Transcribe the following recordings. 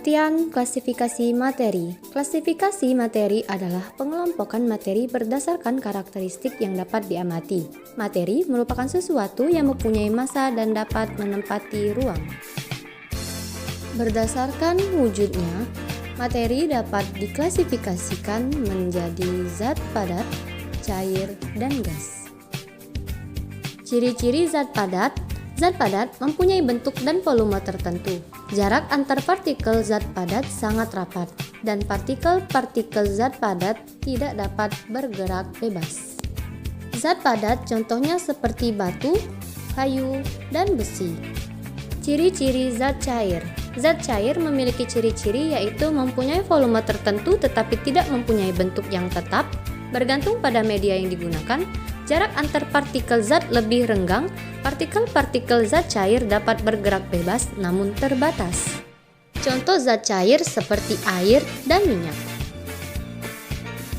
Pengertian klasifikasi materi. Klasifikasi materi adalah pengelompokan materi berdasarkan karakteristik yang dapat diamati. Materi merupakan sesuatu yang mempunyai massa dan dapat menempati ruang. Berdasarkan wujudnya, materi dapat diklasifikasikan menjadi zat padat, cair, dan gas. Ciri-ciri zat padat. Zat padat mempunyai bentuk dan volume tertentu. Jarak antar partikel zat padat sangat rapat, dan partikel-partikel zat padat tidak dapat bergerak bebas. Zat padat contohnya seperti batu, kayu, dan besi. Ciri-ciri zat cair. Zat cair memiliki ciri-ciri yaitu mempunyai volume tertentu tetapi tidak mempunyai bentuk yang tetap, bergantung pada media yang digunakan. Jarak antar partikel zat lebih renggang, partikel-partikel zat cair dapat bergerak bebas namun terbatas. Contoh zat cair seperti air dan minyak.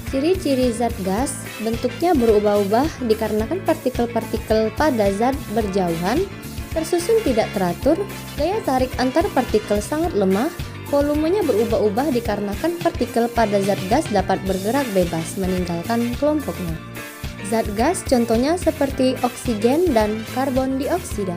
Ciri-ciri zat gas, bentuknya berubah-ubah dikarenakan partikel-partikel pada zat berjauhan, tersusun tidak teratur, daya tarik antar partikel sangat lemah, volumenya berubah-ubah dikarenakan partikel pada zat gas dapat bergerak bebas meninggalkan kelompoknya. Zat gas contohnya seperti oksigen dan karbon dioksida.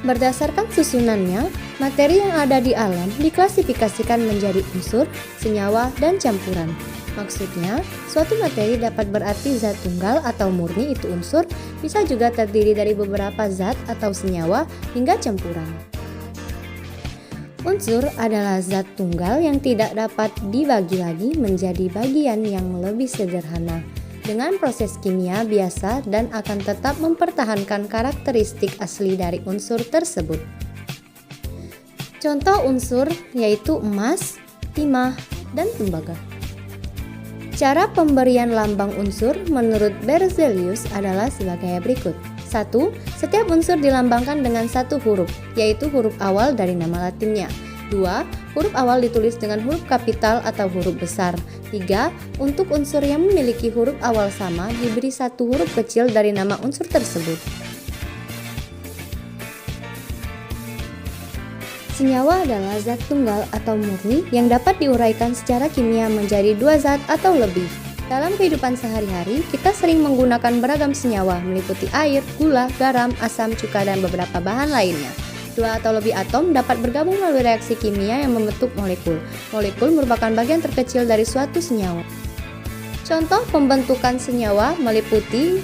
Berdasarkan susunannya, materi yang ada di alam diklasifikasikan menjadi unsur, senyawa, dan campuran. Maksudnya, suatu materi dapat berarti zat tunggal atau murni itu unsur, bisa juga terdiri dari beberapa zat atau senyawa hingga campuran. Unsur adalah zat tunggal yang tidak dapat dibagi lagi menjadi bagian yang lebih sederhana dengan proses kimia biasa dan akan tetap mempertahankan karakteristik asli dari unsur tersebut. Contoh unsur yaitu emas, timah, dan tembaga. Cara pemberian lambang unsur menurut Berzelius adalah sebagai berikut. 1. Setiap unsur dilambangkan dengan satu huruf, yaitu huruf awal dari nama latinnya. 2. Huruf awal ditulis dengan huruf kapital atau huruf besar. 3. Untuk unsur yang memiliki huruf awal sama, diberi satu huruf kecil dari nama unsur tersebut. Senyawa adalah zat tunggal atau murni yang dapat diuraikan secara kimia menjadi dua zat atau lebih. Dalam kehidupan sehari-hari, kita sering menggunakan beragam senyawa, meliputi air, gula, garam, asam, cuka, dan beberapa bahan lainnya. Dua atau lebih atom dapat bergabung melalui reaksi kimia yang membentuk molekul. Molekul merupakan bagian terkecil dari suatu senyawa. Contoh pembentukan senyawa meliputi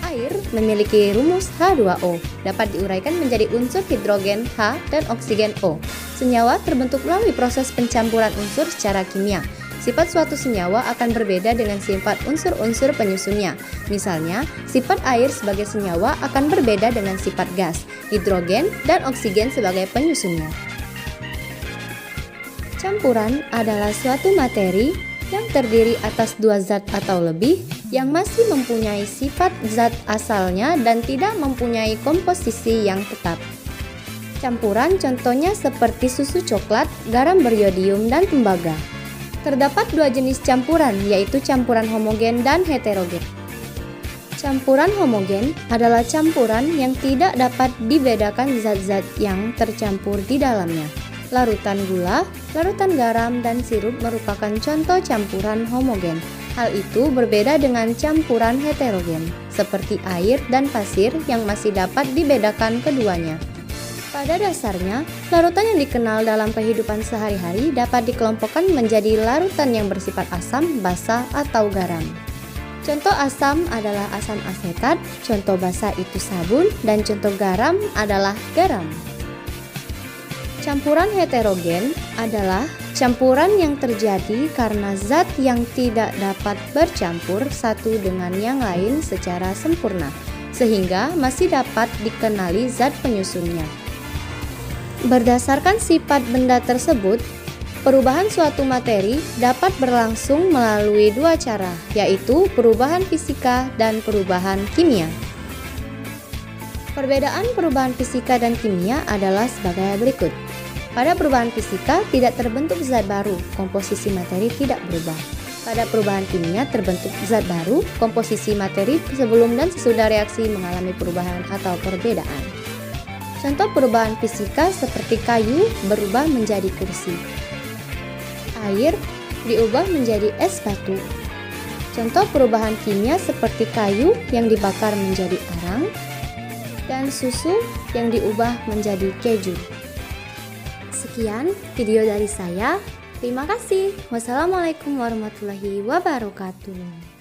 air memiliki rumus H2O, dapat diuraikan menjadi unsur hidrogen H dan oksigen O. Senyawa terbentuk melalui proses pencampuran unsur secara kimia. Sifat suatu senyawa akan berbeda dengan sifat unsur-unsur penyusunnya. Misalnya, sifat air sebagai senyawa akan berbeda dengan sifat gas, hidrogen, dan oksigen sebagai penyusunnya. Campuran adalah suatu materi yang terdiri atas dua zat atau lebih yang masih mempunyai sifat zat asalnya dan tidak mempunyai komposisi yang tetap. Campuran contohnya seperti susu coklat, garam beriodium, dan tembaga. Terdapat dua jenis campuran, yaitu campuran homogen dan heterogen. Campuran homogen adalah campuran yang tidak dapat dibedakan zat-zat yang tercampur di dalamnya. Larutan gula, larutan garam, dan sirup merupakan contoh campuran homogen. Hal itu berbeda dengan campuran heterogen, seperti air dan pasir yang masih dapat dibedakan keduanya. Pada dasarnya, larutan yang dikenal dalam kehidupan sehari-hari dapat dikelompokkan menjadi larutan yang bersifat asam, basa, atau garam. Contoh asam adalah asam asetat, contoh basa itu sabun, dan contoh garam adalah garam. Campuran heterogen adalah campuran yang terjadi karena zat yang tidak dapat bercampur satu dengan yang lain secara sempurna, sehingga masih dapat dikenali zat penyusunnya. Berdasarkan sifat benda tersebut, perubahan suatu materi dapat berlangsung melalui dua cara, yaitu perubahan fisika dan perubahan kimia. Perbedaan perubahan fisika dan kimia adalah sebagai berikut. Pada perubahan fisika tidak terbentuk zat baru, komposisi materi tidak berubah. Pada perubahan kimia terbentuk zat baru, komposisi materi sebelum dan sesudah reaksi mengalami perubahan atau perbedaan. Contoh perubahan fisika seperti kayu berubah menjadi kursi. Air diubah menjadi es batu. Contoh perubahan kimia seperti kayu yang dibakar menjadi arang dan susu yang diubah menjadi keju. Sekian video dari saya. Terima kasih. Wassalamualaikum warahmatullahi wabarakatuh.